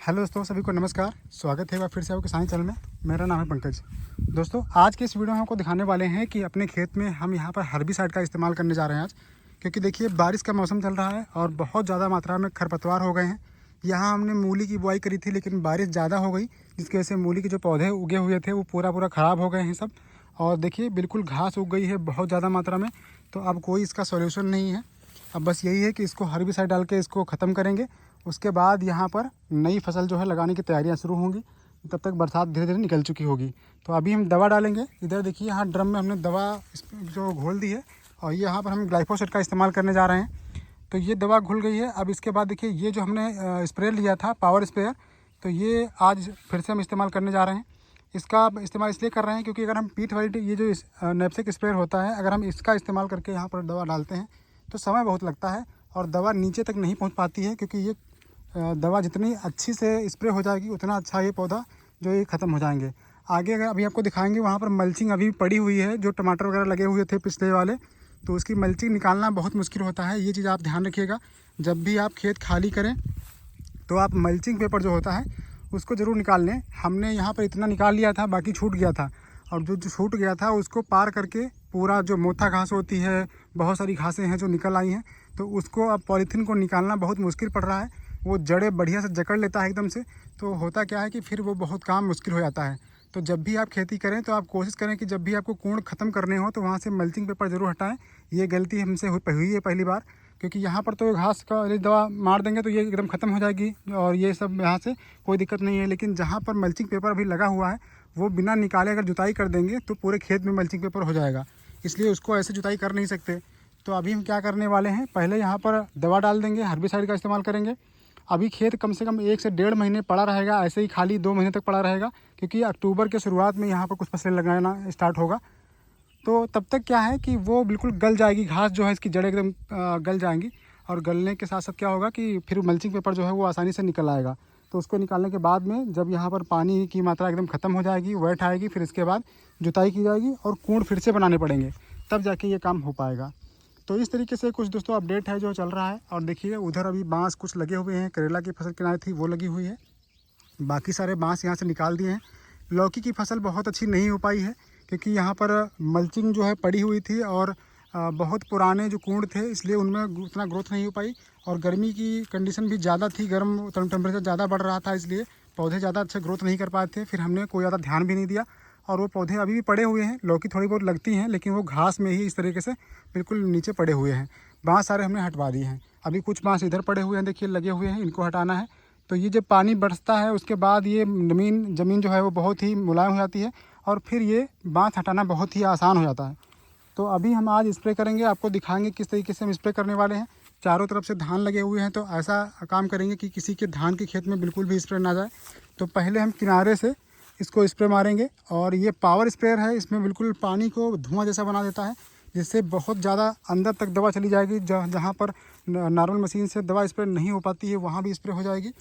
Hello दोस्तों, सभी को नमस्कार। स्वागत है एक बार फिर से आपके किसान चैनल में। मेरा नाम है पंकज। दोस्तों, आज के इस वीडियो में आपको दिखाने वाले हैं कि अपने खेत में हम यहाँ पर हर्बिसाइड का इस्तेमाल करने जा रहे हैं आज। क्योंकि देखिए, बारिश का मौसम चल रहा है और बहुत ज़्यादा मात्रा में खरपतवार हो गए हैं। यहाँ हमने मूली की बुआई करी थी, लेकिन बारिश ज़्यादा हो गई, जिसकी वजह से मूली के जो पौधे उगे हुए थे वो पूरा ख़राब हो गए हैं सब। और देखिए, बिल्कुल घास उग गई है बहुत ज़्यादा मात्रा में। तो अब कोई इसका सॉल्यूशन नहीं है। अब बस यही है कि इसको हर्बिसाइड डाल के इसको ख़त्म करेंगे। उसके बाद यहाँ पर नई फसल जो है लगाने की तैयारियाँ शुरू होंगी। तब तक बरसात धीरे धीरे निकल चुकी होगी। तो अभी हम दवा डालेंगे। इधर देखिए, यहाँ ड्रम में हमने दवा जो घोल दी है और यहाँ पर हम ग्लाइफोसेट का इस्तेमाल करने जा रहे हैं। तो ये दवा घुल गई है। अब इसके बाद देखिए, ये जो हमने स्प्रे लिया था पावर स्प्रेयर, तो ये आज फिर से हम इस्तेमाल करने जा रहे हैं। इसका इस्तेमाल इसलिए कर रहे हैं क्योंकि अगर हम पीट वाली ये जो नैपसेक स्प्रेयर होता है, अगर हम इसका इस्तेमाल करके यहाँ पर दवा डालते हैं तो समय बहुत लगता है और दवा नीचे तक नहीं पहुँच पाती है। क्योंकि ये दवा जितनी अच्छी से स्प्रे हो जाएगी उतना अच्छा ये पौधा जो ये ख़त्म हो जाएंगे। आगे अगर अभी आपको दिखाएंगे, वहाँ पर मल्चिंग अभी पड़ी हुई है, जो टमाटर वगैरह लगे हुए थे पिछले वाले, तो उसकी मल्चिंग निकालना बहुत मुश्किल होता है। ये चीज़ आप ध्यान रखिएगा। जब भी आप खेत खाली करें तो आप मल्चिंग पेपर जो होता है उसको ज़रूर निकाल लें। हमने यहाँ पर इतना निकाल लिया था, बाकी छूट गया था। और जो छूट गया था उसको पार करके पूरा जो मोथा घास होती है, बहुत सारी घासें हैं जो निकल आई हैं, तो उसको अब पॉलीथीन को निकालना बहुत मुश्किल पड़ रहा है। वो जड़ें बढ़िया से जकड़ लेता है एकदम से। तो होता क्या है कि फिर वो बहुत काम मुश्किल हो जाता है। तो जब भी आप खेती करें तो आप कोशिश करें कि जब भी आपको कोण ख़त्म करने हो तो वहाँ से मल्चिंग पेपर ज़रूर हटाएं। ये गलती हमसे हुई है पहली बार। क्योंकि यहाँ पर तो घास का दवा मार देंगे तो ये एकदम ख़त्म हो जाएगी और ये सब यहाँ से कोई दिक्कत नहीं है। लेकिन जहाँ पर मल्चिंग पेपर अभी लगा हुआ है वो बिना निकाले अगर जुताई कर देंगे तो पूरे खेत में मल्चिंग पेपर हो जाएगा। इसलिए उसको ऐसे जुताई कर नहीं सकते। तो अभी हम क्या करने वाले हैं, पहले यहाँ पर दवा डाल देंगे, हर्बिसाइड का इस्तेमाल करेंगे। अभी खेत कम से कम 1 से 1.5 महीने पड़ा रहेगा, ऐसे ही खाली 2 महीने तक पड़ा रहेगा। क्योंकि अक्टूबर के शुरुआत में यहाँ पर कुछ फसलें लगाना स्टार्ट होगा। तो तब तक क्या है कि वो बिल्कुल गल जाएगी, घास जो है इसकी जड़ें एकदम गल जाएंगी। और गलने के साथ साथ क्या होगा कि फिर मल्चिंग पेपर जो है वो आसानी से निकल आएगा। तो उसको निकालने के बाद में जब यहाँ पर पानी की मात्रा एकदम ख़त्म हो जाएगी, वेट आएगी, फिर इसके बाद जुताई की जाएगी और कूड़ फिर से बनाने पड़ेंगे, तब जाके ये काम हो पाएगा। तो इस तरीके से कुछ दोस्तों अपडेट है जो चल रहा है। और देखिए, उधर अभी बांस कुछ लगे हुए हैं, करेला की फसल किनारे थी वो लगी हुई है। बाकी सारे बांस यहाँ से निकाल दिए हैं। लौकी की फसल बहुत अच्छी नहीं हो पाई है क्योंकि यहाँ पर मल्चिंग जो है पड़ी हुई थी और बहुत पुराने जो कूड़ थे, इसलिए उनमें उतना ग्रोथ नहीं हो पाई। और गर्मी की कंडीशन भी ज़्यादा थी, गर्म टेम्परेचर ज़्यादा बढ़ रहा था, इसलिए पौधे ज़्यादा अच्छे ग्रोथ नहीं कर पाए थे। फिर हमने कोई ज़्यादा ध्यान भी नहीं दिया और वो पौधे अभी भी पड़े हुए हैं। लौकी थोड़ी बहुत लगती हैं, लेकिन वो घास में ही इस तरीके से बिल्कुल नीचे पड़े हुए हैं। बाँस सारे हमने हटवा दिए हैं। अभी कुछ बाँस इधर पड़े हुए हैं, देखिए लगे हुए हैं, इनको हटाना है। तो ये जब पानी बरसता है उसके बाद ये ज़मीन जो है वो बहुत ही मुलायम हो जाती है और फिर ये बाँस हटाना बहुत ही आसान हो जाता है। तो अभी हम आज स्प्रे करेंगे, आपको दिखाएंगे किस तरीके से हम स्प्रे करने वाले हैं। चारों तरफ से धान लगे हुए हैं, तो ऐसा काम करेंगे कि किसी के धान के खेत में बिल्कुल भी स्प्रे ना जाए। तो पहले हम किनारे से इसको स्प्रे मारेंगे। और ये पावर स्प्रेयर है, इसमें बिल्कुल पानी को धुआं जैसा बना देता है, जिससे बहुत ज़्यादा अंदर तक दवा चली जाएगी। जहाँ पर नॉर्मल मशीन से दवा स्प्रे नहीं हो पाती है वहाँ भी स्प्रे हो जाएगी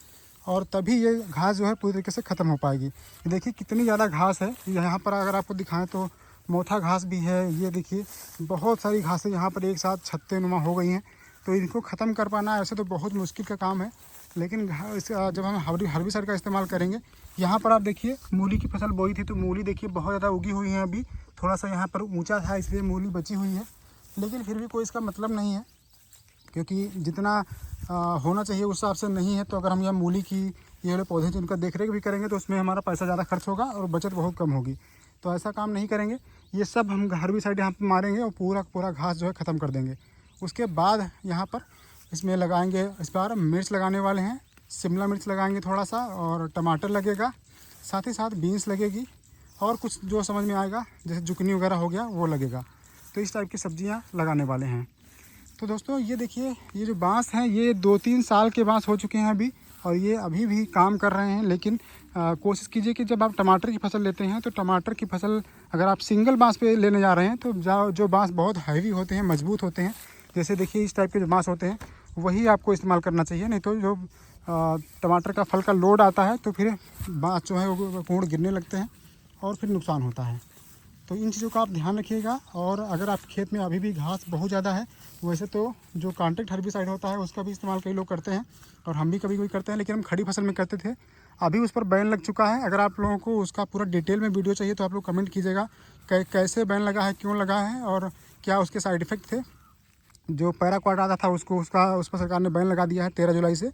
और तभी ये घास जो है पूरी तरीके से ख़त्म हो पाएगी। देखिए कितनी ज़्यादा घास है यहाँ पर। अगर आपको दिखाएं तो मोथा घास भी है, ये देखिए बहुत सारी घासें यहाँ पर एक साथ छत्ते नुमा हो गई हैं। तो इनको ख़त्म कर पाना ऐसे तो बहुत मुश्किल का काम है। लेकिन जब हम हर्बिसाइड का इस्तेमाल करेंगे, यहाँ पर आप देखिए मूली की फसल बोई थी तो मूली देखिए बहुत ज़्यादा उगी हुई है। अभी थोड़ा सा यहाँ पर ऊंचा था इसलिए मूली बची हुई है, लेकिन फिर भी कोई इसका मतलब नहीं है क्योंकि जितना होना चाहिए उस हिसाब से नहीं है। तो अगर हम यहाँ मूली की ये वाले पौधे जिनका देख रेख भी करेंगे तो उसमें हमारा पैसा ज़्यादा खर्च होगा और बचत बहुत कम होगी। तो ऐसा काम नहीं करेंगे। ये सब हम हर्बिसाइड यहाँ पर मारेंगे और पूरा घास जो है ख़त्म कर देंगे। उसके बाद यहाँ पर इसमें लगाएंगे, इस बार मिर्च लगाने वाले हैं, शिमला मिर्च लगाएंगे थोड़ा सा, और टमाटर लगेगा, साथ ही साथ बीन्स लगेगी और कुछ जो समझ में आएगा जैसे जुकनी वगैरह हो गया वो लगेगा। तो इस टाइप की सब्जियां लगाने वाले हैं। तो दोस्तों ये देखिए, ये जो बांस हैं ये 2-3 साल के बांस हो चुके हैं अभी, और ये अभी भी काम कर रहे हैं। लेकिन कोशिश कीजिए कि जब आप टमाटर की फसल लेते हैं तो टमाटर की फसल अगर आप सिंगल बांस पे लेने जा रहे हैं तो जो बांस बहुत हैवी होते हैं, मजबूत होते हैं, जैसे देखिए इस टाइप के जो बांस होते हैं वही आपको इस्तेमाल करना चाहिए। नहीं तो जो टमाटर का फल का लोड आता है तो फिर बांस जो है वो कोण गिरने लगते हैं और फिर नुकसान होता है। तो इन चीज़ों का आप ध्यान रखिएगा। और अगर आप खेत में अभी भी घास बहुत ज़्यादा है, वैसे तो जो कॉन्टैक्ट हर्बिसाइड होता है उसका भी इस्तेमाल कई लोग करते हैं और हम भी कभी कभी करते हैं, लेकिन हम खड़ी फसल में करते थे। अभी उस पर बैन लग चुका है। अगर आप लोगों को उसका पूरा डिटेल में वीडियो चाहिए तो आप लोग कमेंट कीजिएगा कैसे बैन लगा है, क्यों लगा है और क्या उसके साइड इफ़ेक्ट थे। जो पैराक्वाड आता था उस पर सरकार ने बैन लगा दिया है 13 जुलाई से।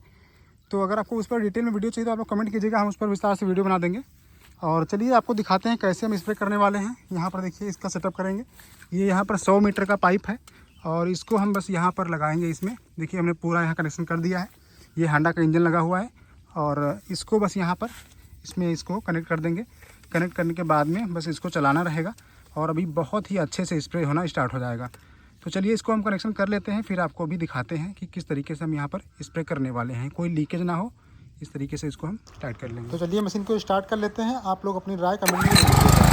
तो अगर आपको उस पर डिटेल में वीडियो चाहिए तो आप लोग कमेंट कीजिएगा, हम उस पर विस्तार से वीडियो बना देंगे। और चलिए आपको दिखाते हैं कैसे हम स्प्रे करने वाले हैं। यहाँ पर देखिए इसका सेटअप करेंगे। ये यहाँ पर 100 मीटर का पाइप है और इसको हम बस यहाँ पर लगाएंगे। इसमें देखिए हमने पूरा यहाँ कनेक्शन कर दिया है। ये हांडा का इंजन लगा हुआ है और इसको बस यहाँ पर इसको कनेक्ट कर देंगे। कनेक्ट करने के बाद में बस इसको चलाना रहेगा और अभी बहुत ही अच्छे से स्प्रे होना स्टार्ट हो जाएगा। तो चलिए इसको हम कनेक्शन कर लेते हैं, फिर आपको भी दिखाते हैं कि किस तरीके से हम यहाँ पर स्प्रे करने वाले हैं, कोई लीकेज ना हो, इस तरीके से इसको हम स्टार्ट कर लेंगे। तो चलिए मशीन को स्टार्ट कर लेते हैं। आप लोग अपनी राय कमेंट में